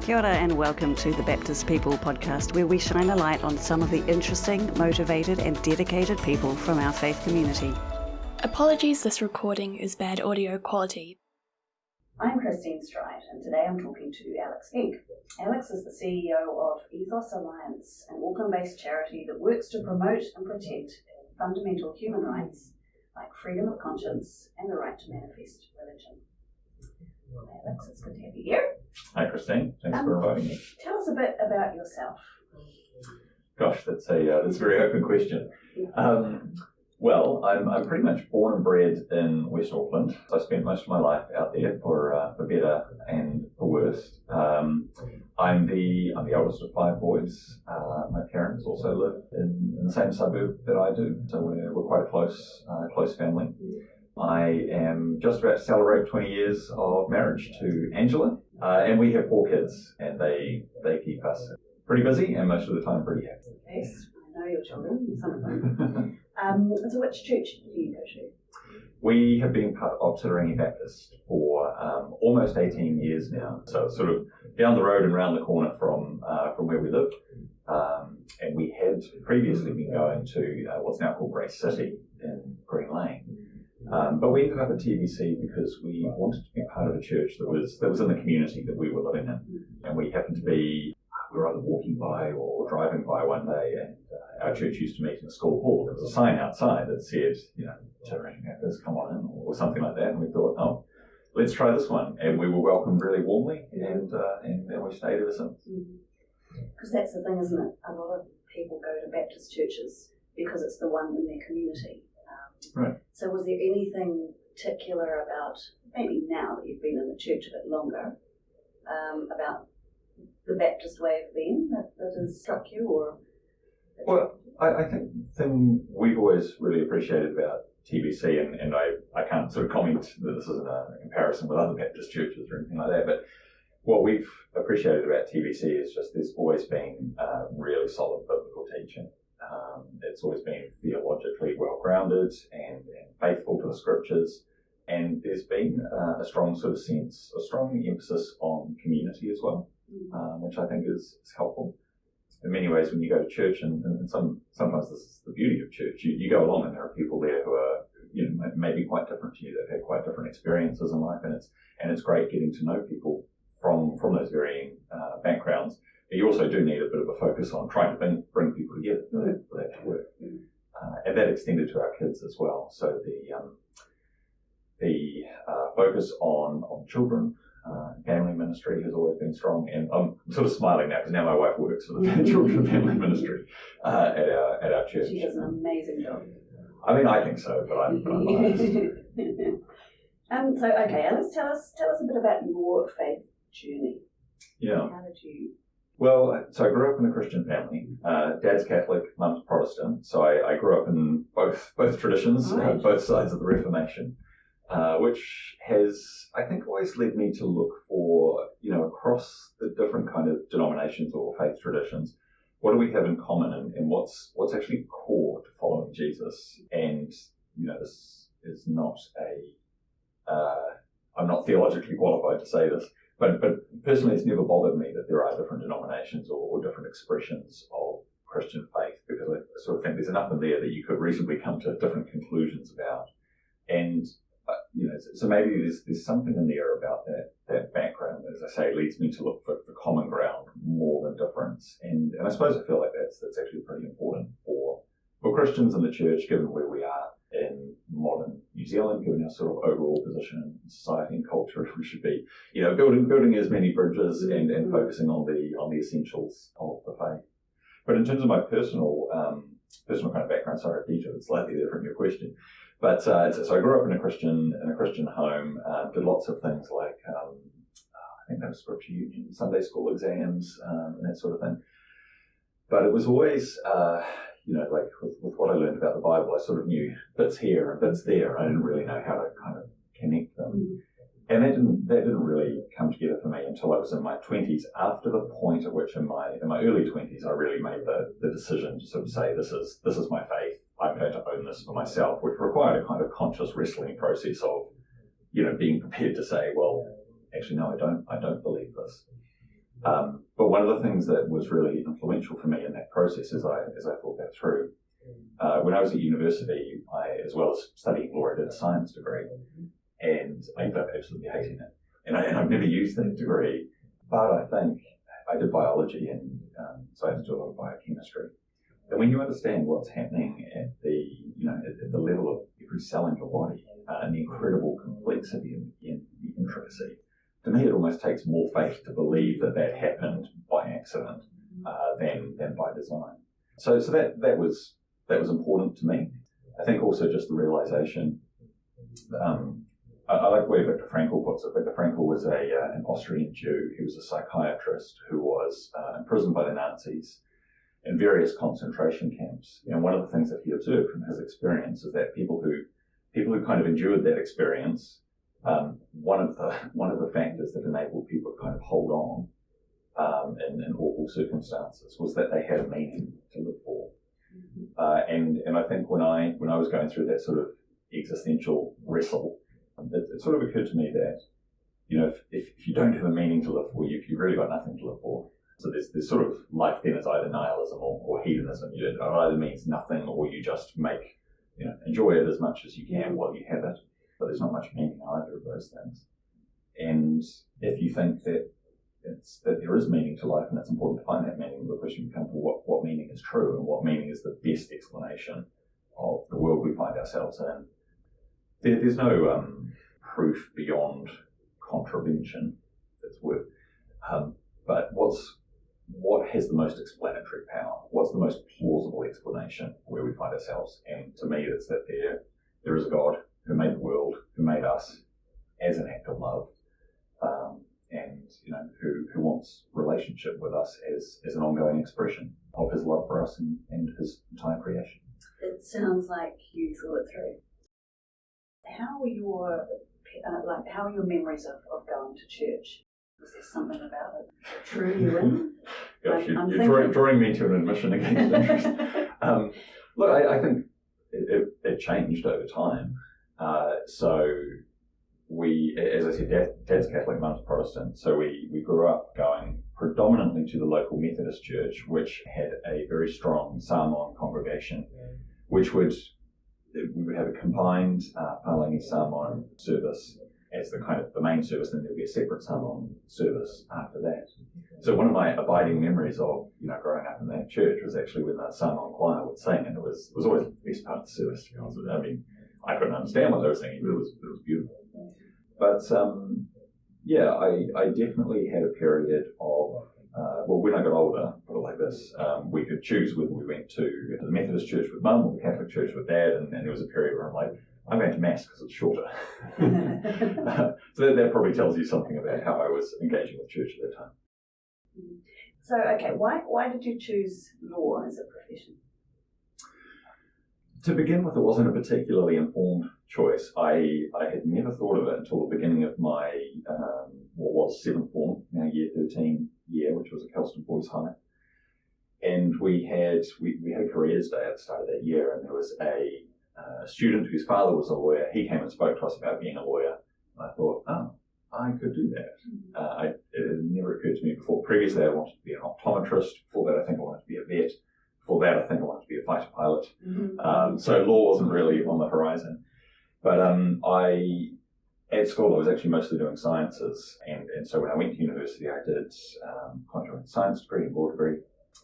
Kia ora and welcome to the Baptist People podcast, where we shine a light on some of the interesting, motivated and dedicated people from our faith community. Apologies, this recording is bad audio quality. I'm Christine Stride, and today I'm talking to Alex Penk. Alex is the CEO of Ethos Alliance, an Auckland-based charity that works to promote and protect fundamental human rights like freedom of conscience and the right to manifest religion. Alex, it's good to have you here. Hi Christine, thanks for inviting me. Tell us a bit about yourself. Gosh, that's a very open question. Well, I'm pretty much born and bred in West Auckland. I spent most of my life out there for better and for worse. I'm the oldest of five boys. My parents also live in the same suburb that I do, so we're quite a close family. I am just about to celebrate 20 years of marriage to Angela, and we have 4 kids, and they keep us pretty busy and most of the time pretty happy. Yes, I know your children, some of them. So which church do you go to? We have been part of Titirangi Baptist for almost 18 years now, so it's sort of down the road and around the corner from where we live. And we had previously been going to what's now called Grace City in Green Lane. But we ended up at TBC because we wanted to be part of a church that was in the community that we were living in. And we happened to be, we were either walking by or driving by one day, and our church used to meet in the school hall. There was a sign outside that said, Titirangi Baptist, come on in, or something like that. And we thought, oh, let's try this one. And we were welcomed really warmly, and we stayed ever since. Because that's the thing, isn't it? A lot of people go to Baptist churches because it's the one in their community. Right. So was there anything particular about, maybe now that you've been in the church a bit longer, about the Baptist way of being that has struck you? Or? Well, I think the thing we've always really appreciated about TBC, and I can't sort of comment that this isn't a comparison with other Baptist churches or anything like that, but what we've appreciated about TBC is just there's always been really solid biblical teaching. It's always been theologically well-grounded and faithful to the scriptures, and there's been a strong sort of sense, a strong emphasis on community as well, which I think is helpful. In many ways, when you go to church, and sometimes this is the beauty of church, you go along and there are people there who are maybe quite different to you. They've had quite different experiences in life, and it's great getting to know people from those varying backgrounds. But you also do need a bit of a focus on trying to bring people together for that to work. And that extended to our kids as well. So the focus on children, family ministry has always been strong. And I'm sort of smiling now because now my wife works for the children and family ministry at our church. She does an amazing job. I mean, I think so, but I'm biased. So, okay, Alice, tell us a bit about your faith journey. Yeah. How did you? Well, so I grew up in a Christian family. Dad's Catholic, Mum's Protestant. So I grew up in both traditions, right. Both sides of the Reformation, which has, I think, always led me to look for, across the different kind of denominations or faith traditions, what do we have in common, and what's actually core to following Jesus? And this is not I'm not theologically qualified to say this. But personally, it's never bothered me that there are different denominations or different expressions of Christian faith, because I sort of think there's enough in there that you could reasonably come to different conclusions about. And, so maybe there's something in there about that background that, as I say, leads me to look for common ground more than difference. And I suppose I feel like that's actually pretty important for Christians in the church, given where we are in modern New Zealand, given our sort of overall position in society and culture. We should be, building as many bridges and focusing on the essentials of the faith. But in terms of my personal kind of background, sorry, Peter, it's slightly different from your question. But so I grew up in a Christian home, did lots of things like I think that was Scripture Union, Sunday school exams, and that sort of thing. But it was always like with what I learned about the Bible, I sort of knew bits here and bits there. I didn't really know how to kind of connect them. And that didn't really come together for me until I was in my 20s, after the point at which in my early 20s I really made the decision to sort of say, this is my faith. I'm going to own this for myself, which required a kind of conscious wrestling process of, being prepared to say, well, actually no, I don't believe this. But one of the things that was really influential for me in that process as I thought that through, when I was at university, as well as studying law, I did a science degree, and I ended up absolutely hating it. And I've never used that degree, but I think I did biology, and so I had to do a lot of biochemistry. And when you understand what's happening at the level of every cell in your body, and the incredible complexity in the intricacy, to me it almost takes more faith to believe that happened by accident than by design. So that was important to me. I think also just the realization. I like the way Viktor Frankl puts it. Viktor Frankl was an Austrian Jew. He was a psychiatrist who was imprisoned by the Nazis in various concentration camps. And one of the things that he observed from his experience is that people who kind of endured that experience, one of the factors that enabled people to kind of hold on in awful circumstances was that they had a meaning to live for. And I think when I was going through that sort of existential wrestle, it sort of occurred to me that, if you don't have a meaning to live for, you've really got nothing to live for. So there's sort of life then is either nihilism or hedonism. It either means nothing, or you just enjoy it as much as you can while you have it. But there's not much meaning in either of those things. And if you think that there is meaning to life and it's important to find that meaning, the question becomes, what meaning is true, and what meaning is the best explanation of the world we find ourselves in. There's no proof beyond contravention that's worth. But what has the most explanatory power? What's the most plausible explanation of where we find ourselves? And to me, it's that there is a God who made the world, who made us as an act of love, and who wants relationship with us as an ongoing expression of his love for us and his entire creation. It sounds like you thought it through. How are your memories of going to church? Was there something about it that drew you in? Gosh, you're drawing me to an admission against interest. Look, I think it changed over time. So we, as I said, Dad's Catholic, Mum's Protestant. So we grew up going predominantly to the local Methodist church, which had a very strong Samoan congregation, which we would have a combined Palangi Samoan service as the main service, and there would be a separate Samoan service after that. So one of my abiding memories of growing up in that church was actually when the Samoan choir would sing, and it was always the best part of the service, to be honest with you. I mean, I couldn't understand what they were singing, but it was beautiful. But I definitely had a period of when I got older, put it like this, we could choose whether we went to the Methodist church with Mum or the Catholic church with Dad, and there was a period where I'm like, I'm going to Mass because it's shorter. So that probably tells you something about how I was engaging with church at that time. So, okay, why did you choose law as a profession? To begin with, it wasn't a particularly informed choice. I had never thought of it until the beginning of my what was seventh form, now year 13 year, which was at Kelston Boys High. And we had a careers day at the start of that year, and there was a student whose father was a lawyer. He came and spoke to us about being a lawyer. And I thought, I could do that. It had never occurred to me before. Previously, I wanted to be an optometrist. Before that, I think I wanted to be a vet. Before that, I think I wanted to be a fighter pilot. Mm-hmm. So law wasn't really on the horizon. But at school, I was actually mostly doing sciences. And so when I went to university, I did conjoint science degree and law degree.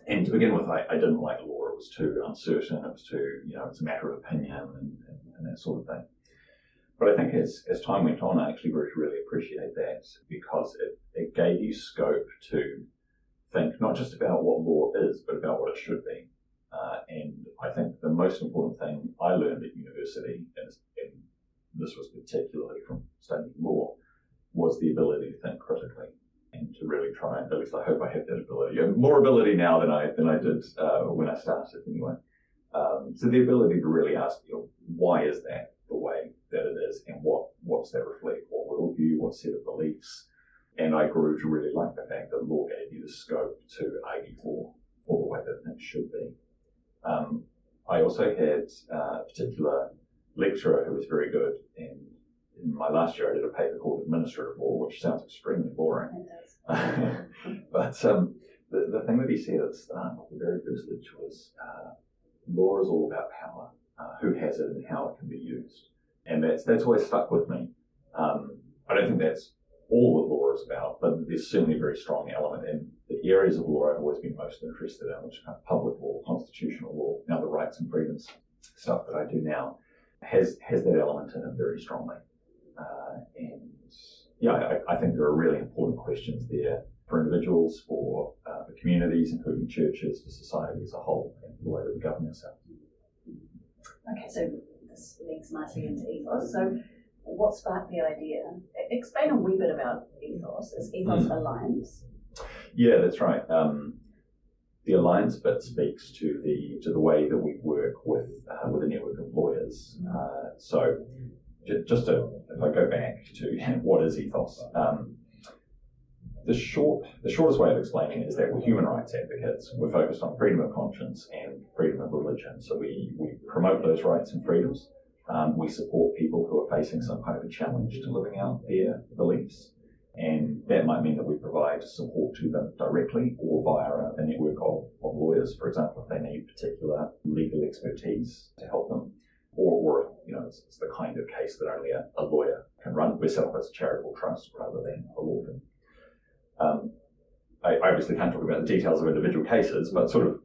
And to begin with, I didn't like law. It was too uncertain. It was too, it's a matter of opinion and that sort of thing. But I think as time went on, I actually grew to really appreciate that, because it gave you scope to think not just about what law is, but about what it should be. And I think the most important thing I learned at university, and this was particularly from studying law, was the ability to think critically and to really try, and at least I hope I have that ability. I have more ability now than I did when I started anyway. So the ability to really ask, why is that the way that it is, and what does that reflect? What worldview, what set of beliefs? And I grew to really like the fact that law gave you the scope to argue for the way that things should be. I also had a particular lecturer who was very good, and in my last year I did a paper called Administrative Law, which sounds extremely boring. It does. But the thing that he said at the start of the very first lecture was law is all about power, who has it and how it can be used. And that's always stuck with me. I don't think that's all that law is about, but there's certainly a very strong element in the areas of law I've always been most interested in, which is kind of public law, constitutional law, now the rights and freedoms stuff that I do now, has that element in it very strongly. I think there are really important questions there for individuals, for communities, including churches, for society as a whole, and for the way that we govern ourselves. Okay, so this leads nicely into ethos. So what sparked the idea? Explain a wee bit about ethos. Is Ethos Alliance? Yeah, that's right. The Alliance bit speaks to the way that we work with a network of lawyers. If I go back to what is ethos, the shortest way of explaining it is that we're human rights advocates. We're focused on freedom of conscience and freedom of religion. So we promote those rights and freedoms. We support people who are facing some kind of a challenge to living out their beliefs. And that might mean that we provide support to them directly or via a network of lawyers, for example, if they need particular legal expertise to help them. Or it's the kind of case that only a lawyer can run. We're set up as a charitable trust rather than a law firm. I obviously can't talk about the details of individual cases, but sort of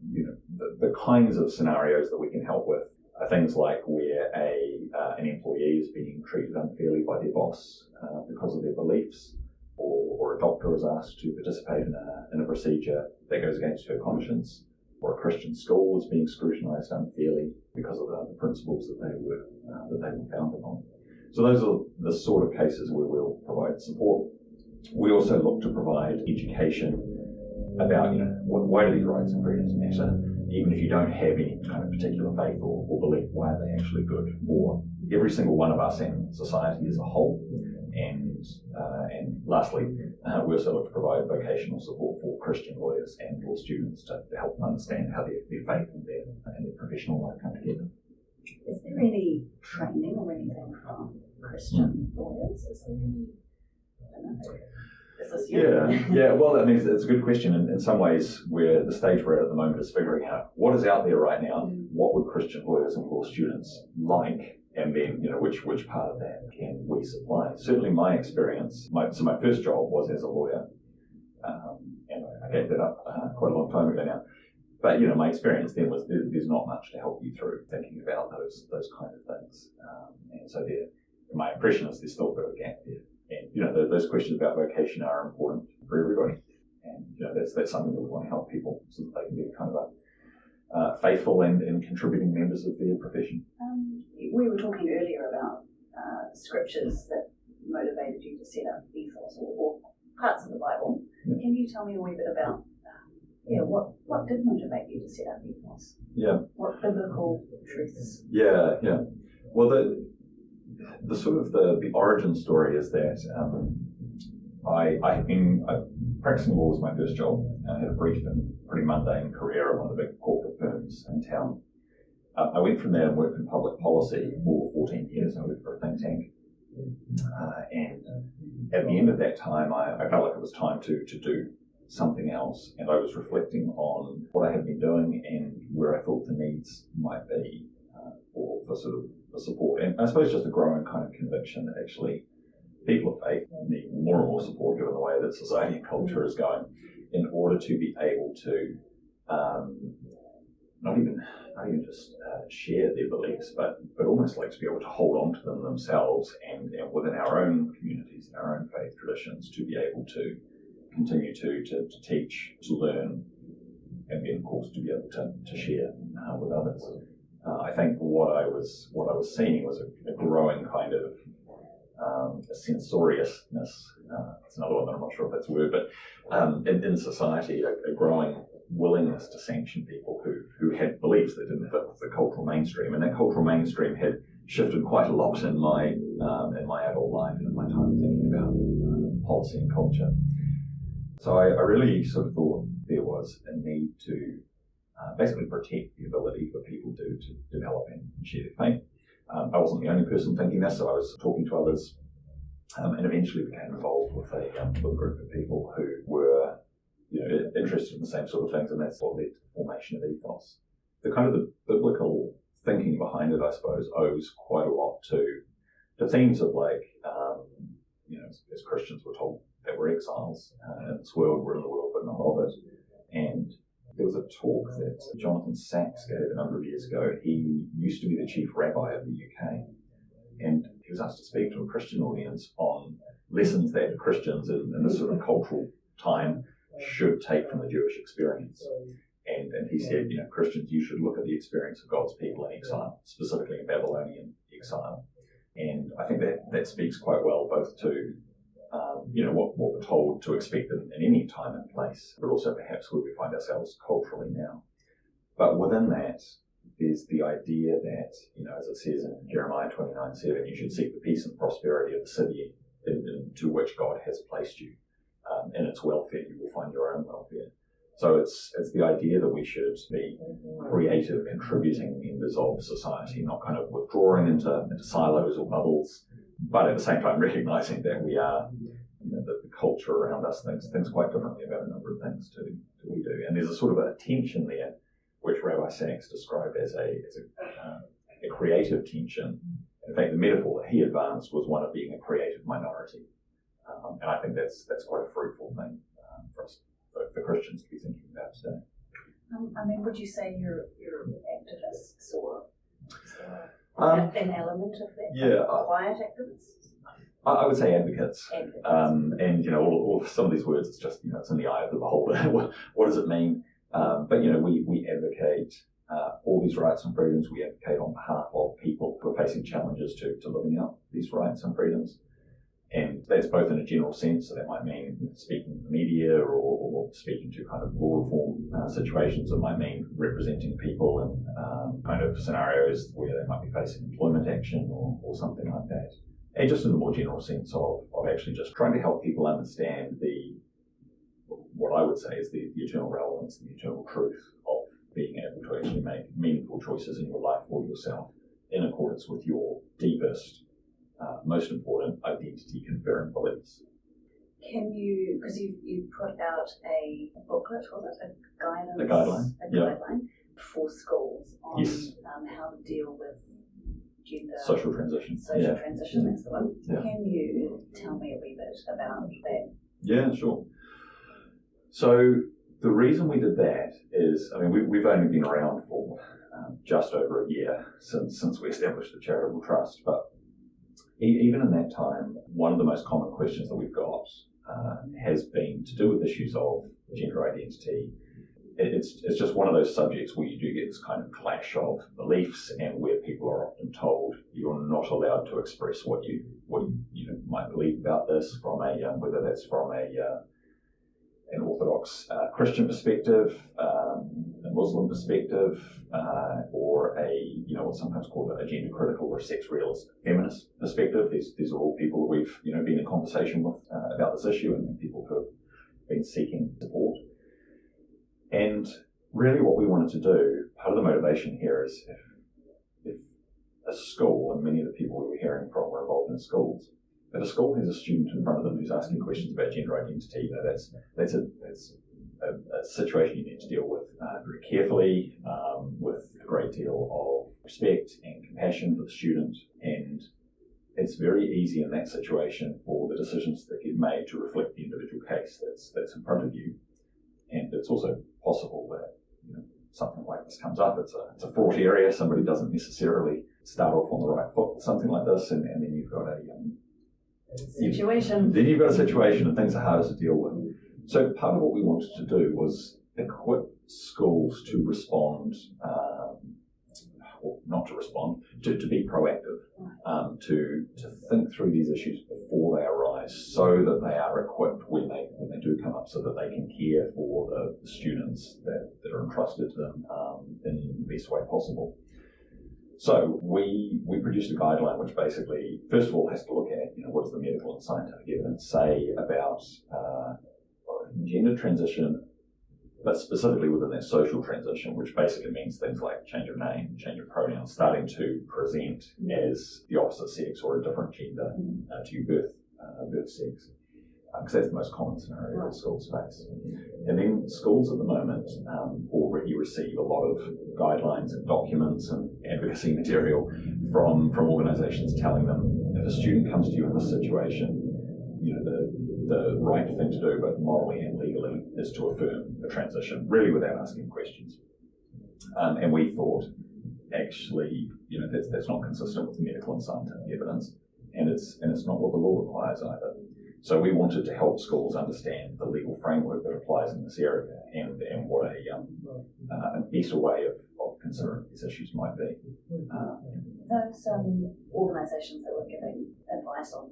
the kinds of scenarios that we can help with are things like where an employee is being treated unfairly by their boss because of their beliefs, or a doctor is asked to participate in a procedure that goes against her conscience, or a Christian school is being scrutinised unfairly because of the principles that they were founded on. So those are the sort of cases where we'll provide support. We also look to provide education about why do these rights and freedoms matter. Even if you don't have any kind of particular faith or belief, why are they actually good for every single one of us and society as a whole? And lastly, we also look to provide vocational support for Christian lawyers and law students to help them understand how their faith and their professional life come together. Is there any training or anything from Christian lawyers? Is there any? I don't know. Is this you? Yeah. Well, I mean, it's a good question. In some ways, the stage we're at the moment is figuring out what is out there right now. What would Christian lawyers and law students like? And then, which part of that can we supply? Certainly my experience, my first job was as a lawyer, and I gave that up quite a long time ago now. But, my experience then was there's not much to help you through thinking about those kind of things. And so my impression is there's still a bit of a gap there. And, those questions about vocation are important for everybody. And, that's something that we want to help people so that they can be kind of faithful and contributing members of their profession. We were talking earlier about scriptures that motivated you to set up Ethos or parts of the Bible. Yeah. Can you tell me a wee bit about what did motivate you to set up Ethos? Yeah. What biblical truths? Yeah. Well, the sort of the origin story is that I've been practicing law was my first job. I had a brief and pretty mundane career at one of the big corporate firms in town. I went from there and worked in public policy for 14 years. I worked for a think tank. And at the end of that time, I felt like it was time to do something else. And I was reflecting on what I had been doing and where I thought the needs might be for support. And I suppose just a growing kind of conviction that actually people of faith need more and more support given the way that society and culture is going in order to be able to not even just share their beliefs, but almost like to be able to hold on to them themselves and within our own communities and our own faith traditions to be able to continue to teach, to learn, and then of course to be able to share with others. I think what I was seeing was a growing kind of a censoriousness. It's another one that I'm not sure if that's a word, but in society, a growing willingness to sanction people who had beliefs that didn't fit with the cultural mainstream, and that cultural mainstream had shifted quite a lot in my adult life and in my time thinking about policy and culture. So I really sort of thought there was a need to basically protect the ability for people to develop and share their faith. I wasn't the only person thinking this, so I was talking to others, and eventually became involved with a group of people who were, interested in the same sort of things, and that's what led to the formation of Ethos. The kind of the biblical thinking behind it, I suppose, owes quite a lot to themes of like, as Christians we're told that we're exiles in this world, we're in the world but not of it. And there was a talk that Jonathan Sacks gave a number of years ago. He used to be the chief rabbi of the UK, and he was asked to speak to a Christian audience on lessons that Christians in this sort of cultural time should take from the Jewish experience. And he said, Christians, you should look at the experience of God's people in exile, specifically in Babylonian exile. And I think that speaks quite well both to, what we're told to expect in any time and place, but also perhaps where we find ourselves culturally now. But within that, there's the idea that, as it says in Jeremiah 29:7, you should seek the peace and prosperity of the city into which God has placed you. In its welfare, you will find your own welfare. So it's the idea that we should be creative, contributing members of society, not kind of withdrawing into silos or bubbles, but at the same time recognizing that we are, that the culture around us thinks quite differently about a number of things to we do. And there's a sort of a tension there, which Rabbi Sacks described as a creative tension. In fact, the metaphor that he advanced was one of being a creative minority. And I think that's quite a fruitful thing for us, for Christians to be thinking about today. Would you say you're activists, or is there an element of that? Yeah, Quiet activists? I would say advocates. And all some of these words, it's just it's in the eye of the beholder. What does it mean? But we advocate for these rights and freedoms. We advocate on behalf of people who are facing challenges to living out these rights and freedoms. And that's both in a general sense, so that might mean speaking to the media or speaking to kind of law reform situations. It might mean representing people in kind of scenarios where they might be facing employment action or something like that. And just in the more general sense of actually just trying to help people understand what I would say is the eternal relevance and the eternal truth of being able to actually make meaningful choices in your life for yourself in accordance with your deepest, most important identity conferring beliefs. Can you, because you put out a booklet, was it a guideline for schools on how to deal with gender social transition. Transition, that's the one. Yeah. Can you tell me a wee bit about that? Yeah, sure. So the reason we did that is, we've only been around for just over a year since we established the charitable trust, but even in that time, one of the most common questions that we've got has been to do with issues of gender identity. It's just one of those subjects where you do get this kind of clash of beliefs, and where people are often told you're not allowed to express what you might believe about this from whether that's from an Orthodox Christian perspective, a Muslim perspective, or what's sometimes called a gender critical or sex realist feminist perspective. These are all people that we've been in conversation with about this issue, and people who have been seeking support. And really what we wanted to do, part of the motivation here is if a school, and many of the people we were hearing from were involved in schools, if a school has a student in front of them who's asking questions about gender identity, that's a situation you need to deal with very carefully, with a great deal of respect and compassion for the student. And it's very easy in that situation for the decisions that get made to reflect the individual case that's in front of you. And it's also possible that something like this comes up. It's a fraught area. Somebody doesn't necessarily start off on the right foot with something like this, and then you've got a situation. Then you've got a situation, and things are harder to deal with. So part of what we wanted to do was equip schools to respond, or not to respond, to be proactive, to think through these issues before they arise, so that they are equipped when they do come up, so that they can care for the students that are entrusted to them in the best way possible. So we produced a guideline which basically, first of all, has to look at what does the medical and scientific evidence say about gender transition, but specifically within that social transition, which basically means things like change of name, change of pronouns, starting to present as the opposite sex or a different gender to your birth sex. because that's the most common scenario that schools face. And then schools at the moment already receive a lot of guidelines and documents and advocacy material from organisations telling them if a student comes to you in this situation, the right thing to do, both morally and legally, is to affirm a transition, really without asking questions. And we thought, actually, that's not consistent with medical and scientific evidence, and it's not what the law requires either. So we wanted to help schools understand the legal framework that applies in this area and what a better way of considering these issues might be. Those organisations that were giving advice on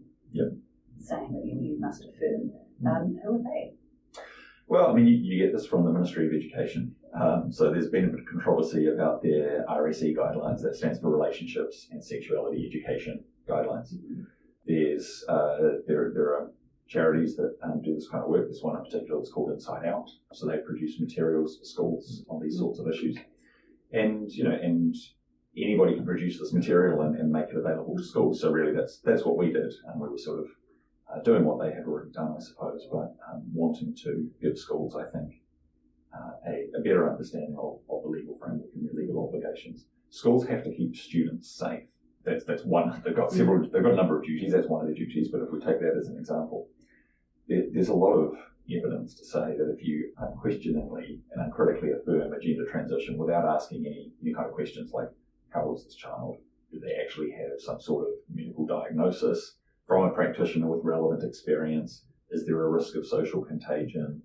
saying that you must affirm, who are they? Well, I mean, you get this from the Ministry of Education. So there's been a bit of controversy about their RSE guidelines, that stands for Relationships and Sexuality Education Guidelines. There are charities that do this kind of work. This one in particular is called Inside Out. So they produce materials for schools on these sorts of issues. And anybody can produce this material and make it available to schools. So really that's what we did. And we were sort of doing what they had already done, I suppose, but wanting to give schools, I think, a better understanding of the legal framework and their legal obligations. Schools have to keep students safe. That's one. They've got a number of duties. That's one of their duties. But if we take that as an example, there's a lot of evidence to say that if you unquestioningly and uncritically affirm a gender transition without asking any kind of questions like, how old is this child? Do they actually have some sort of medical diagnosis from a practitioner with relevant experience? Is there a risk of social contagion?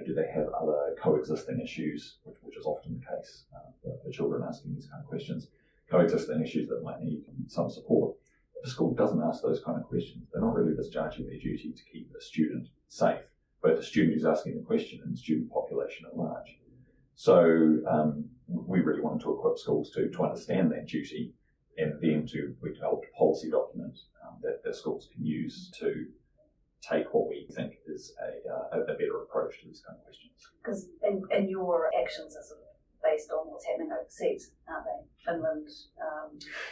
Do they have other coexisting issues, which is often the case for children asking these kind of questions, coexisting issues that might need some support. If a school doesn't ask those kind of questions, they're not really discharging their duty to keep a student safe, both the student who's asking the question and the student population at large. So we really wanted to equip schools to understand that duty, and then we developed a policy document that schools can use to take what we think is a better approach to these kind of questions. Because and your actions are sort of based on what's happening overseas, aren't they? Finland.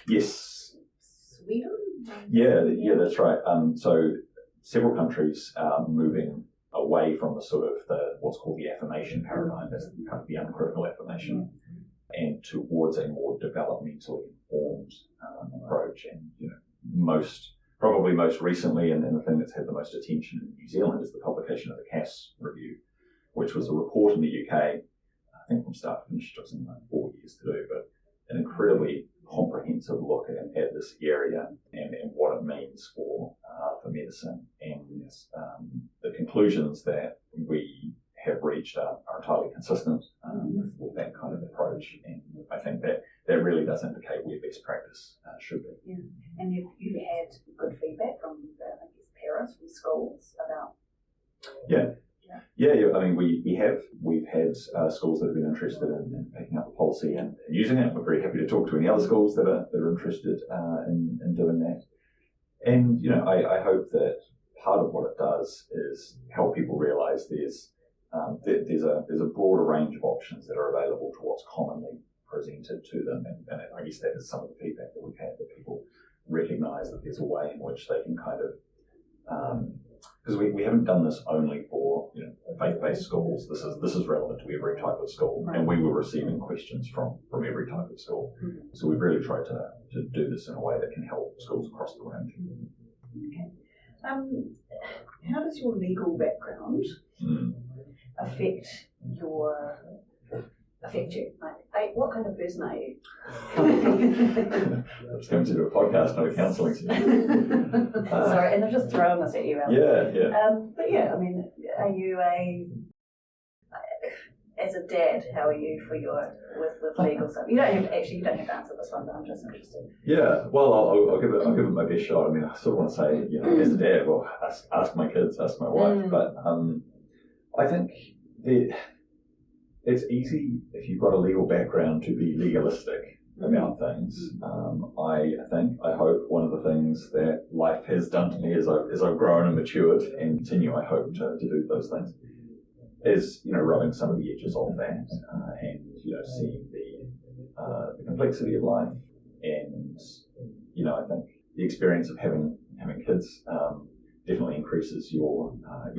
Yes. Sweden. Yeah, that's right. So several countries are moving away from the sort of what's called the affirmation paradigm, that's kind of the uncritical affirmation, and towards a more developmentally informed approach. And probably most recently, and the thing that's had the most attention in New Zealand, is the publication of the Cass Review, which was a report in the UK, I think from start to finish. It took something like 4 years to do, but an incredibly comprehensive look at this area and what it means for medicine. And the conclusions that we have reached are entirely consistent with that kind of approach. And I think that really does indicate where best practice should be. Yeah. And you had good feedback from parents, from schools about. Yeah. I mean, we've had schools that have been interested in picking up the policy and using it. We're very happy to talk to any other schools that are interested in doing that. And I hope that part of what it does is help people realise there's a broader range of options that are available to what's commonly presented to them, and I guess that is some of the feedback that we've had, that people recognise that there's a way in which they can kind of because we haven't done this only for faith-based schools. This is relevant to every type of school, and we were receiving questions from every type of school. So we've really tried to do this in a way that can help schools across the range. Okay. How does your legal background affect you? Like, what kind of person are you? I was going to do a podcast, not a counselling session. Sorry, and I'm just throwing this at you, Alex. Yeah. But yeah, I mean, are you as a dad, how are you with legal stuff? You don't have to answer this one, but I'm just interested. Yeah, well, I'll give it my best shot. I mean, I sort of want to say, as a dad, well, ask my kids, ask my wife, but I think it's easy if you've got a legal background to be legalistic about things. I hope one of the things that life has done to me as I've grown and matured, and continue, I hope, to do those things, is rubbing some of the edges off that, and seeing the complexity of life, and I think the experience of having kids definitely increases your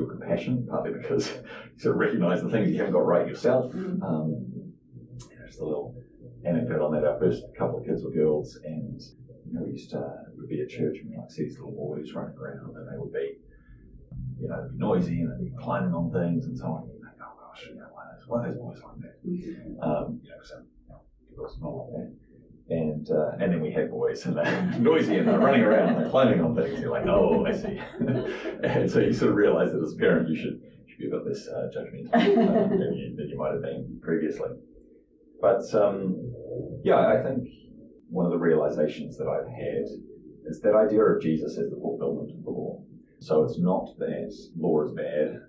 compassion, partly because you sort of recognise the things you haven't got right yourself. Just a little anecdote on that. Our first couple of kids were girls, and we'd be at church and we'd see these little boys running around, and they would be, they'd be noisy and they'd be climbing on things and so on. And you think, oh gosh, why are those boys like that? Because girls are not like that. And then we had boys, and they're noisy and they're running around and they're climbing on things. You're like, oh, I see. And so you sort of realise that as a parent, you should be a bit less judgmental than you might have been previously. But I think one of the realizations that I've had is that idea of Jesus as the fulfillment of the law. So it's not that law is bad,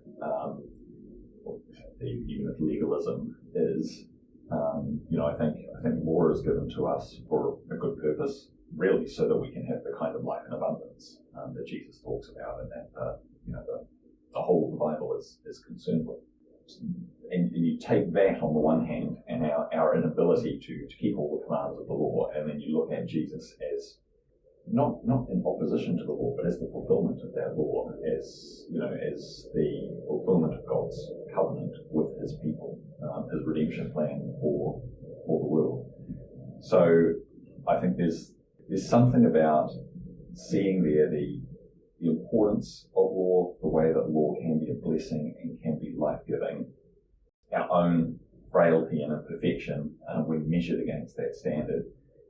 even if legalism is. I think law is given to us for a good purpose, really, so that we can have the kind of life in abundance that Jesus talks about, and that the whole of the Bible is concerned with. And you take that on the one hand, and our inability to keep all the commands of the law, and then you look at Jesus as not in opposition to the law, but as the fulfillment of that law, as the fulfillment of God's covenant with His people, His redemption plan for the world. So I think there's something about seeing there the importance of law, the way that law can be a blessing and can be life-giving, our own frailty and imperfection when measured against that standard,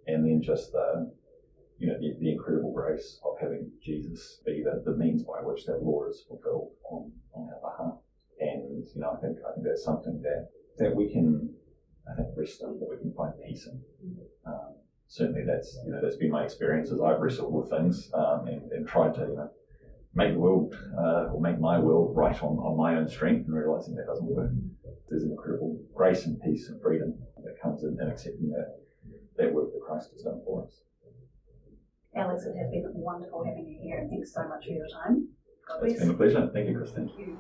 and then just the incredible grace of having Jesus be the means by which that law is fulfilled on our behalf. And I think that's something that we can, rest in, that we can find peace in. Certainly that's been my experience as I've wrestled with things and tried to make the world or make my world right on my own strength, and realising that doesn't work. There's an incredible grace and peace and freedom that comes in accepting that work that Christ has done for us. Alex, it has been wonderful having you here, and thanks so much for your time. God bless. It's been a pleasure. Thank you, Christine. Thank you.